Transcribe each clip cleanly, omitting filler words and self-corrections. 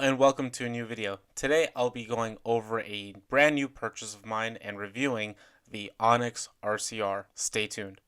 and welcome to a new video. Today I'll be going over a brand new purchase of mine and reviewing the Onyx RCR. Stay tuned.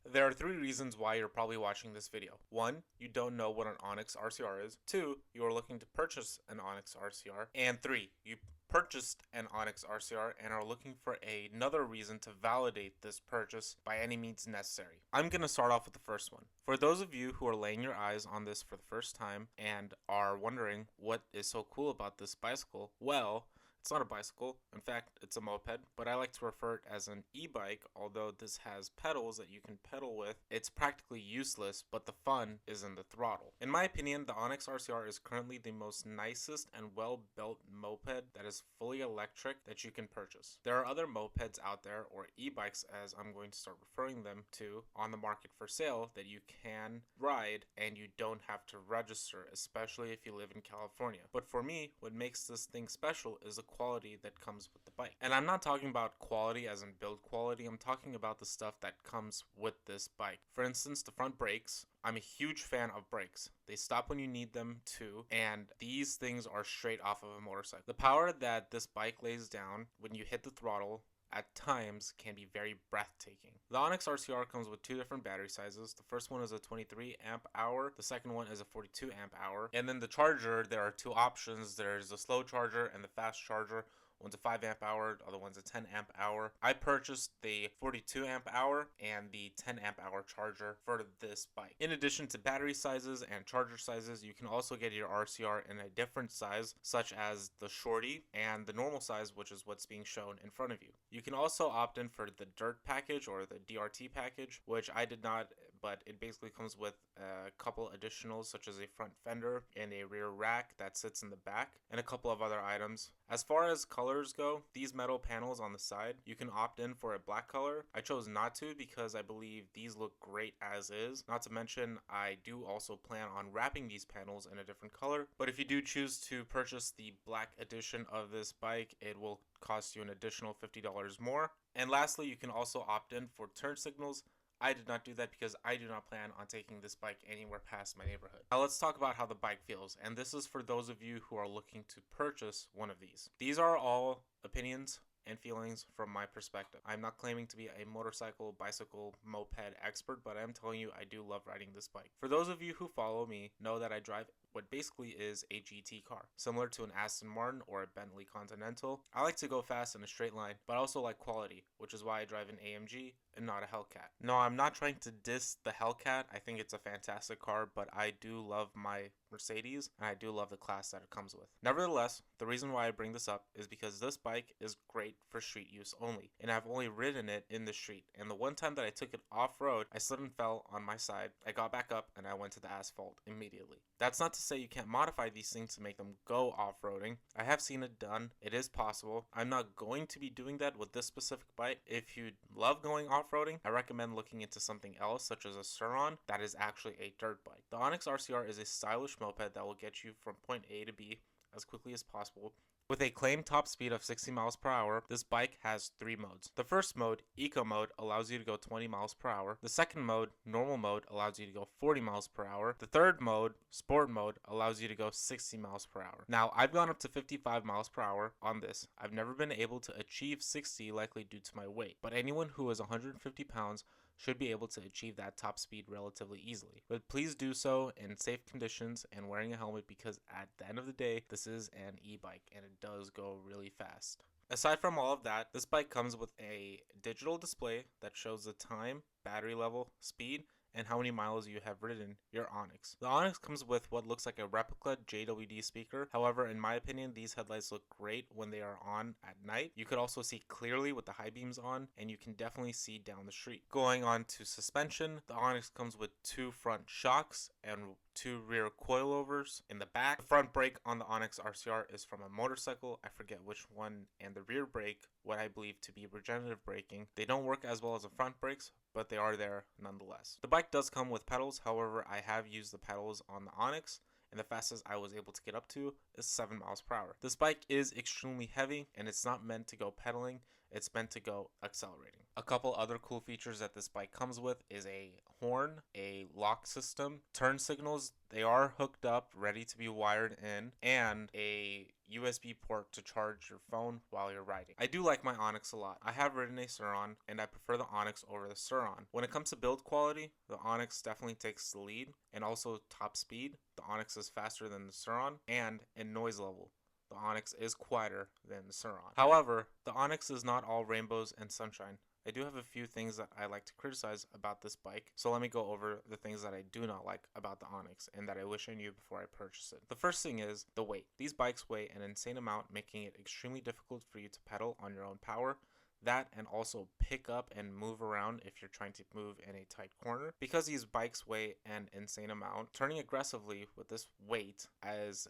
There are three reasons why you're probably watching this video. 1. You don't know what an Onyx RCR is. 2. You are looking to purchase an Onyx RCR. And 3. You purchased an Onyx RCR and are looking for another reason to validate this purchase by any means necessary. I'm going to start off with the first one. For those of you who are laying your eyes on this for the first time and are wondering what is so cool about this bicycle, well, it's not a bicycle. In fact, it's a moped, but I like to refer it as an e-bike. Although this has pedals that you can pedal with, it's practically useless, but the fun is in the throttle. In my opinion, the Onyx RCR is currently the most nicest and well-built moped that is fully electric that you can purchase. There are other mopeds out there, or e-bikes as I'm going to start referring them to, on the market for sale that you can ride and you don't have to register, especially if you live in California. But for me, what makes this thing special is the quality that comes with the bike. And I'm not talking about quality as in build quality, I'm talking about the stuff that comes with this bike. For instance, the front brakes. I'm a huge fan of brakes. They stop when you need them to, and these things are straight off of a motorcycle. The power that this bike lays down when you hit the throttle at times can be very breathtaking. The Onyx RCR comes with two different battery sizes. The first one is a 23 amp hour, the second one is a 42 amp hour. And then the charger, there are two options. There's a slow charger and the fast charger. One's a 5 amp hour, the other one's a 10 amp hour. I purchased the 42 amp hour and the 10 amp hour charger for this bike. In addition to battery sizes and charger sizes, you can also get your RCR in a different size, such as the shorty and the normal size, which is what's being shown in front of you. You can also opt in for the dirt package or the DRT package, which I did not, but it basically comes with a couple additionals such as a front fender and a rear rack that sits in the back and a couple of other items. As far as colors go, these metal panels on the side, you can opt in for a black color. I chose not to because I believe these look great as is. Not to mention, I do also plan on wrapping these panels in a different color. But if you do choose to purchase the black edition of this bike, it will cost you an additional $50 more. And lastly, you can also opt in for turn signals. I did not do that because I do not plan on taking this bike anywhere past my neighborhood. Now let's talk about how the bike feels, and this is for those of you who are looking to purchase one of these. These are all opinions and feelings from my perspective. I'm not claiming to be a motorcycle, bicycle, moped expert, but I am telling you I do love riding this bike. For those of you who follow me, know that I drive what basically is a GT car, similar to an Aston Martin or a Bentley Continental. I like to go fast in a straight line, but I also like quality, which is why I drive an AMG and not a Hellcat. No, I'm not trying to diss the Hellcat. I think it's a fantastic car, but I do love my Mercedes, and I do love the class that it comes with. Nevertheless, the reason why I bring this up is because this bike is great for street use only, and I've only ridden it in the street. And the one time that I took it off-road, I slid and fell on my side. I got back up, and I went to the asphalt immediately. That's not to say you can't modify these things to make them go off-roading. I have seen it done. It is possible. I'm not going to be doing that with this specific bike. If you love going off-roading, I recommend looking into something else, such as a Ceron that is actually a dirt bike. The Onyx RCR is a stylish moped that will get you from point A to B as quickly as possible. With a claimed top speed of 60 miles per hour, this bike has 3 modes. The first mode, Eco Mode, allows you to go 20 miles per hour. The second mode, Normal Mode, allows you to go 40 miles per hour. The third mode, Sport Mode, allows you to go 60 miles per hour. Now, I've gone up to 55 miles per hour on this. I've never been able to achieve 60, likely due to my weight, but anyone who is 150 pounds should be able to achieve that top speed relatively easily. But please do so in safe conditions and wearing a helmet, because at the end of the day, this is an e-bike and it does go really fast. Aside from all of that, this bike comes with a digital display that shows the time, battery level, speed, and how many miles you have ridden your Onyx. The Onyx comes with what looks like a replica JWD speaker. However, in my opinion, these headlights look great when they are on at night. You could also see clearly with the high beams on, and you can definitely see down the street. Going on to suspension, the Onyx comes with 2 front shocks and 2 rear coilovers in the back. The front brake on the Onyx RCR is from a motorcycle, I forget which one, and the rear brake, what I believe to be regenerative braking. They don't work as well as the front brakes, but they are there nonetheless. The bike does come with pedals, however, I have used the pedals on the Onyx, and the fastest I was able to get up to is 7 miles per hour. This bike is extremely heavy, and it's not meant to go pedaling. it's meant to go accelerating. A couple other cool features that this bike comes with is a horn, a lock system, turn signals, they are hooked up, ready to be wired in, and a USB port to charge your phone while you're riding. I do like my Onyx a lot. I have ridden a Ceron, and I prefer the Onyx over the Ceron. When it comes to build quality, the Onyx definitely takes the lead, and also top speed, the Onyx is faster than the Ceron, and in noise level, the Onyx is quieter than the Ceron. However, the Onyx is not all rainbows and sunshine. I do have a few things that I like to criticize about this bike, so let me go over the things that I do not like about the Onyx and that I wish I knew before I purchased it. The first thing is the weight. These bikes weigh an insane amount, making it extremely difficult for you to pedal on your own power. That and also pick up and move around if you're trying to move in a tight corner. Because these bikes weigh an insane amount, turning aggressively with this weight is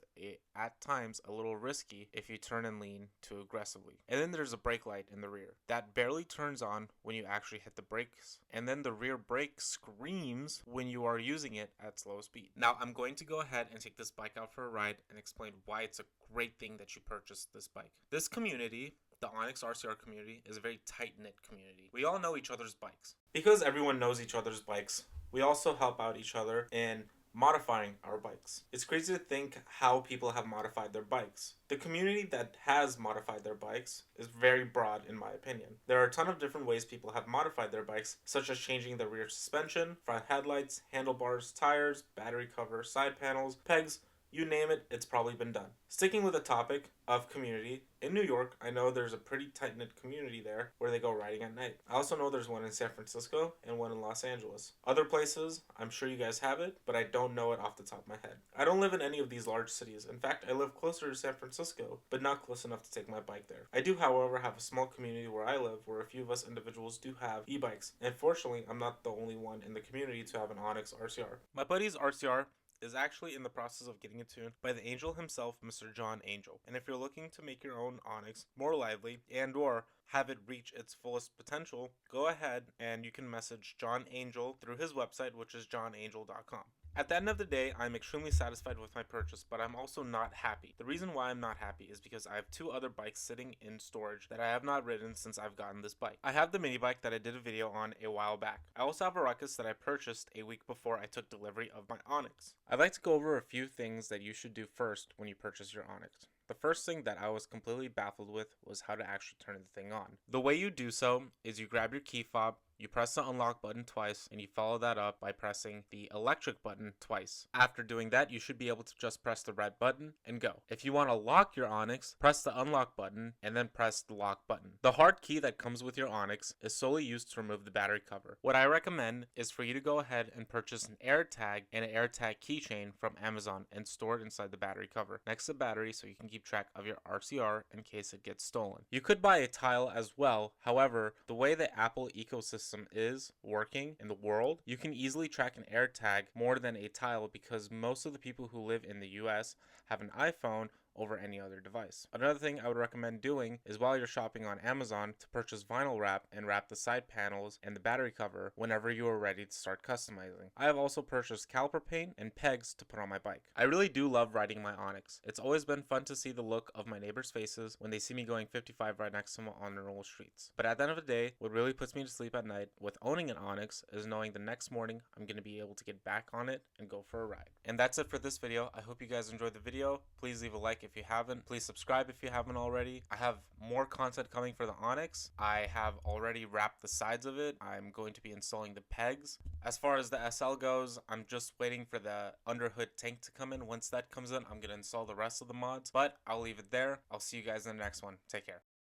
at times a little risky if you turn and lean too aggressively. And then there's a brake light in the rear that barely turns on when you actually hit the brakes, and then the rear brake screams when you are using it at slow speed. Now I'm going to go ahead and take this bike out for a ride and explain why it's a great thing that you purchased this bike. This community, the Onyx RCR community, is a very tight-knit community. We all know each other's bikes. Because everyone knows each other's bikes, we also help out each other in modifying our bikes. It's crazy to think how people have modified their bikes. The community that has modified their bikes is very broad in my opinion. There are a ton of different ways people have modified their bikes, such as changing the rear suspension, front headlights, handlebars, tires, battery cover, side panels, pegs, you name it, it's probably been done. Sticking with the topic of community, in New York, I know there's a pretty tight-knit community there where they go riding at night. I also know there's one in San Francisco and one in Los Angeles. Other places, I'm sure you guys have it, but I don't know it off the top of my head. I don't live in any of these large cities. In fact, I live closer to San Francisco, but not close enough to take my bike there. I do, however, have a small community where I live where a few of us individuals do have e-bikes. And fortunately, I'm not the only one in the community to have an Onyx RCR. My buddy's RCR is actually in the process of getting tuned by the angel himself, Mr. John Angel. And if you're looking to make your own Onyx more lively and or have it reach its fullest potential, go ahead and you can message John Angel through his website, which is johnangel.com. At the end of the day, I'm extremely satisfied with my purchase, but I'm also not happy. The reason why I'm not happy is because I have two other bikes sitting in storage that I have not ridden since I've gotten this bike. I have the mini bike that I did a video on a while back. I also have a Ruckus that I purchased a week before I took delivery of my Onyx. I'd like to go over a few things that you should do first when you purchase your Onyx. The first thing that I was completely baffled with was how to actually turn the thing on. The way you do so is you grab your key fob, you press the unlock button twice, and you follow that up by pressing the electric button twice. After doing that, you should be able to just press the red button and go. If you want to lock your Onyx, press the unlock button and then press the lock button. The hard key that comes with your Onyx is solely used to remove the battery cover. What I recommend is for you to go ahead and purchase an AirTag and an AirTag keychain from Amazon and store it inside the battery cover next to the battery so you can keep track of your RCR in case it gets stolen. You could buy a tile as well. However, the way the Apple ecosystem is working in the world, you can easily track an AirTag more than a tile because most of the people who live in the US have an iPhone over any other device. Another thing I would recommend doing is while you're shopping on Amazon to purchase vinyl wrap and wrap the side panels and the battery cover whenever you are ready to start customizing. I have also purchased caliper paint and pegs to put on my bike. I really do love riding my Onyx. It's always been fun to see the look of my neighbors' faces when they see me going 55 right next to them on the normal streets. But at the end of the day, what really puts me to sleep at night with owning an Onyx is knowing the next morning I'm going to be able to get back on it and go for a ride. And that's it for this video. I hope you guys enjoyed the video. Please leave a like if you haven't. Please subscribe if you haven't already. I have more content coming for the Onyx. I have already wrapped the sides of it. I'm going to be installing the pegs. As far as the SL goes, I'm just waiting for the underhood tank to come in. Once that comes in, I'm going to install the rest of the mods. But I'll leave it there. I'll see you guys in the next one. Take care.